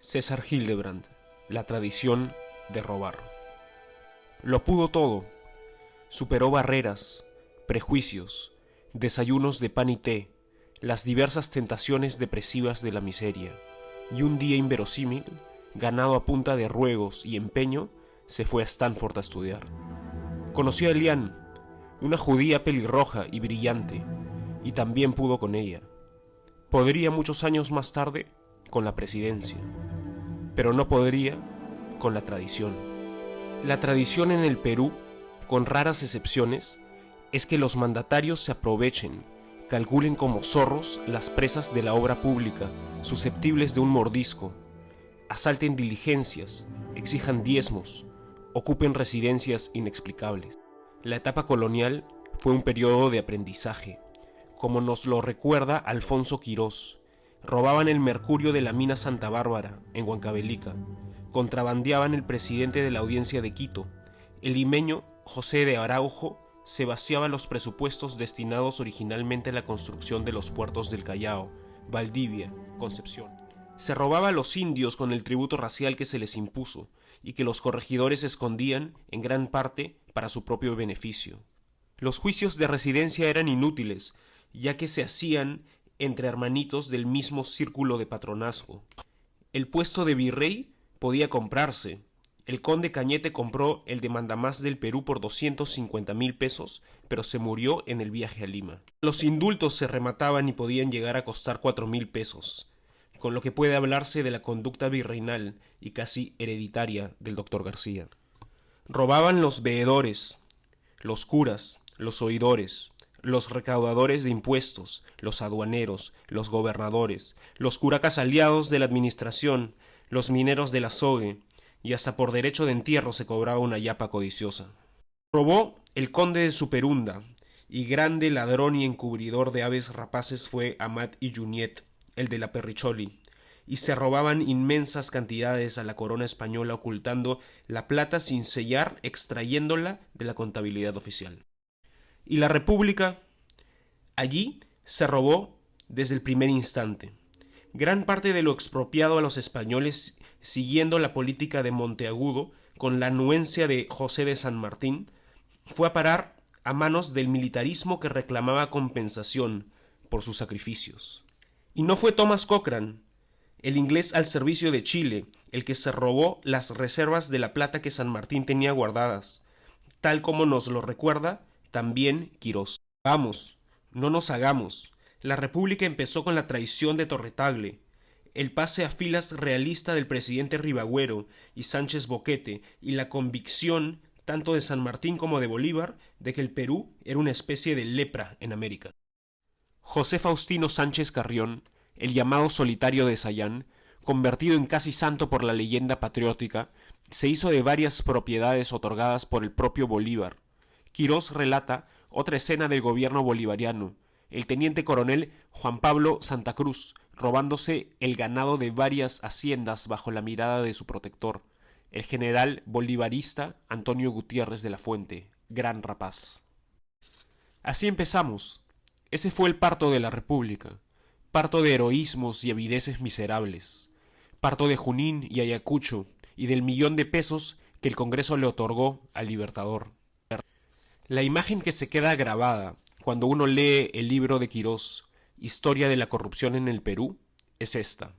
César Hildebrand, la tradición de robar. Lo pudo todo, superó barreras, prejuicios, desayunos de pan y té, las diversas tentaciones depresivas de la miseria, y un día inverosímil, ganado a punta de ruegos y empeño, se fue a Stanford a estudiar. Conoció a Eliane, una judía pelirroja y brillante, y también pudo con ella. Podría muchos años más tarde con la presidencia, pero no podría con la tradición. La tradición en el Perú, con raras excepciones, es que los mandatarios se aprovechen, calculen como zorros las presas de la obra pública, susceptibles de un mordisco, asalten diligencias, exijan diezmos, ocupen residencias inexplicables. La etapa colonial fue un periodo de aprendizaje, como nos lo recuerda Alfonso Quirós. Robaban el mercurio de la mina Santa Bárbara, en Huancavelica, contrabandeaban el presidente de la Audiencia de Quito. El limeño José de Araujo se vaciaba los presupuestos destinados originalmente a la construcción de los puertos del Callao, Valdivia, Concepción. Se robaba a los indios con el tributo racial que se les impuso y que los corregidores escondían en gran parte para su propio beneficio. Los juicios de residencia eran inútiles, ya que se hacían entre hermanitos del mismo círculo de patronazgo. El puesto de virrey podía comprarse. El conde Cañete compró el de mandamás del Perú por 250,000 pesos, pero se murió en el viaje a Lima. Los indultos se remataban y podían llegar a costar 4,000 pesos, con lo que puede hablarse de la conducta virreinal y casi hereditaria del doctor García. Robaban los veedores, los curas, los oidores, los recaudadores de impuestos, los aduaneros, los gobernadores, los curacas aliados de la administración, los mineros del azogue, y hasta por derecho de entierro se cobraba una yapa codiciosa. Robó el conde de Superunda, y grande ladrón y encubridor de aves rapaces fue Amat y Junyent, el de la Perricholi, y se robaban inmensas cantidades a la corona española ocultando la plata sin sellar, extrayéndola de la contabilidad oficial. Y la República, allí se robó desde el primer instante. Gran parte de lo expropiado a los españoles, siguiendo la política de Monteagudo, con la anuencia de José de San Martín, fue a parar a manos del militarismo que reclamaba compensación por sus sacrificios. Y no fue Thomas Cochrane, el inglés al servicio de Chile, el que se robó las reservas de la plata que San Martín tenía guardadas, tal como nos lo recuerda también Quirós. Vamos, no nos hagamos. La República empezó con la traición de Torretagle, el pase a filas realista del presidente Ribagüero y Sánchez Boquete, y la convicción, tanto de San Martín como de Bolívar, de que el Perú era una especie de lepra en América. José Faustino Sánchez Carrión, el llamado Solitario de Sayán, convertido en casi santo por la leyenda patriótica, se hizo de varias propiedades otorgadas por el propio Bolívar. Quirós relata otra escena del gobierno bolivariano, el teniente coronel Juan Pablo Santa Cruz robándose el ganado de varias haciendas bajo la mirada de su protector, el general bolivarista Antonio Gutiérrez de la Fuente, gran rapaz. Así empezamos. Ese fue el parto de la República, parto de heroísmos y avideces miserables, parto de Junín y Ayacucho y del 1,000,000 de pesos que el Congreso le otorgó al Libertador. La imagen que se queda grabada cuando uno lee el libro de Quirós, Historia de la corrupción en el Perú, es esta.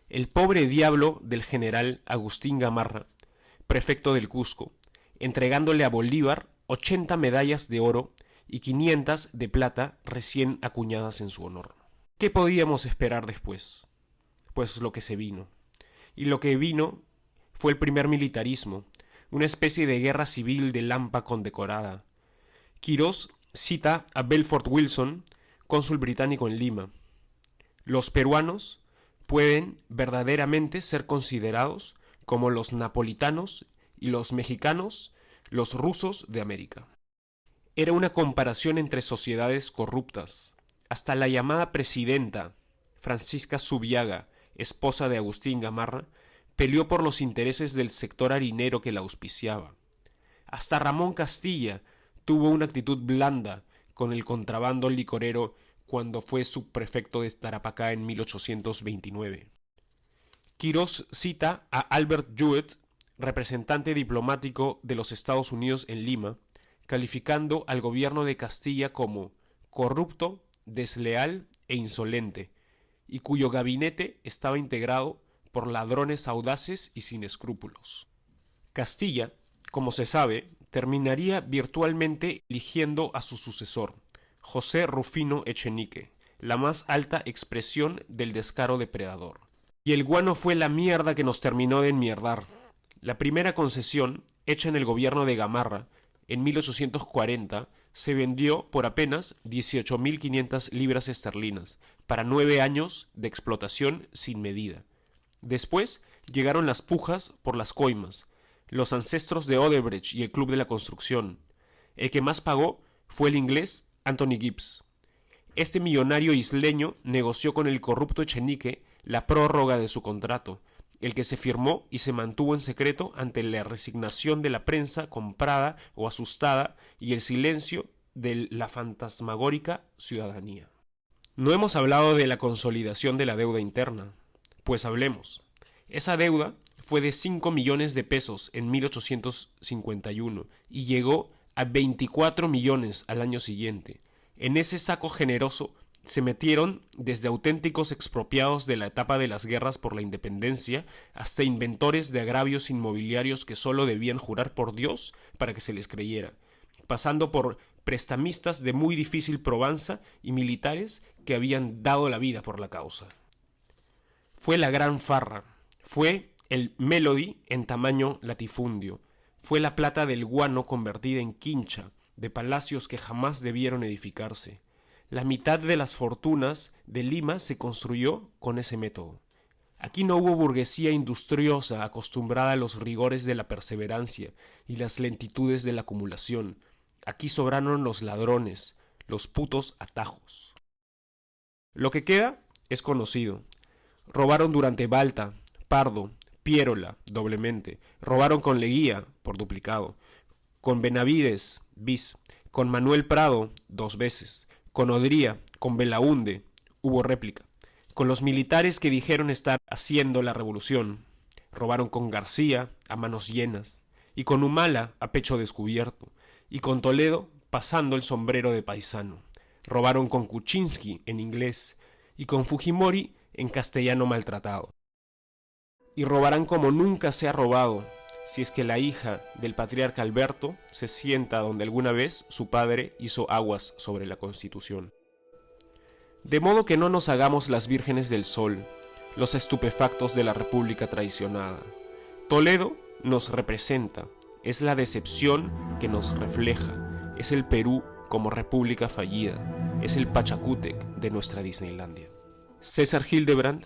El pobre diablo del general Agustín Gamarra, prefecto del Cusco, entregándole a Bolívar 80 medallas de oro y 500 de plata recién acuñadas en su honor. ¿Qué podíamos esperar después? Pues lo que se vino. Y lo que vino fue el primer militarismo, una especie de guerra civil de Lampa condecorada. Quirós cita a Belfort Wilson, cónsul británico en Lima. Los peruanos pueden verdaderamente ser considerados como los napolitanos y los mexicanos, los rusos de América. Era una comparación entre sociedades corruptas. Hasta la llamada presidenta, Francisca Zubiaga, esposa de Agustín Gamarra, peleó por los intereses del sector harinero que la auspiciaba. Hasta Ramón Castilla tuvo una actitud blanda con el contrabando licorero cuando fue subprefecto de Tarapacá en 1829. Quirós cita a Albert Jewett, representante diplomático de los Estados Unidos en Lima, calificando al gobierno de Castilla como corrupto, desleal e insolente, y cuyo gabinete estaba integrado por ladrones audaces y sin escrúpulos. Castilla, como se sabe, terminaría virtualmente eligiendo a su sucesor, José Rufino Echenique, la más alta expresión del descaro depredador. Y el guano fue la mierda que nos terminó de enmierdar. La primera concesión, hecha en el gobierno de Gamarra, en 1840, se vendió por apenas 18.500 libras esterlinas, para 9 años de explotación sin medida. Después llegaron las pujas por las coimas, los ancestros de Odebrecht y el Club de la Construcción. El que más pagó fue el inglés Anthony Gibbs. Este millonario isleño negoció con el corrupto Echenique la prórroga de su contrato, el que se firmó y se mantuvo en secreto ante la resignación de la prensa comprada o asustada y el silencio de la fantasmagórica ciudadanía. No hemos hablado de la consolidación de la deuda interna, pues hablemos. Esa deuda fue de 5 millones de pesos en 1851 y llegó a 24 millones al año siguiente. En ese saco generoso se metieron desde auténticos expropiados de la etapa de las guerras por la independencia hasta inventores de agravios inmobiliarios que solo debían jurar por Dios para que se les creyera, pasando por prestamistas de muy difícil probanza y militares que habían dado la vida por la causa. Fue la gran farra, fue el Melody en tamaño latifundio, fue la plata del guano convertida en quincha, de palacios que jamás debieron edificarse. La mitad de las fortunas de Lima se construyó con ese método. Aquí no hubo burguesía industriosa acostumbrada a los rigores de la perseverancia y las lentitudes de la acumulación. Aquí sobraron los ladrones, los putos atajos. Lo que queda es conocido. Robaron durante Balta, Pardo, Piérola, doblemente. Robaron con Leguía, por duplicado. Con Benavides, bis. Con Manuel Prado, 2 veces. Con Odría, con Belaúnde, hubo réplica. Con los militares que dijeron estar haciendo la revolución. Robaron con García, a manos llenas. Y con Humala, a pecho descubierto. Y con Toledo, pasando el sombrero de paisano. Robaron con Kuczynski, en inglés. Y con Fujimori, en castellano maltratado. Y robarán como nunca se ha robado, si es que la hija del patriarca Alberto se sienta donde alguna vez su padre hizo aguas sobre la Constitución. De modo que no nos hagamos las vírgenes del sol, los estupefactos de la República traicionada. Toledo nos representa, es la decepción que nos refleja, es el Perú como república fallida, es el Pachacútec de nuestra Disneylandia. César Hildebrand,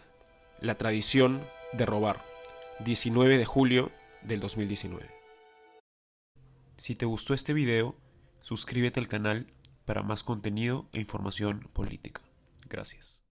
La tradición de robar, 19 de julio del 2019. Si te gustó este video, suscríbete al canal para más contenido e información política. Gracias.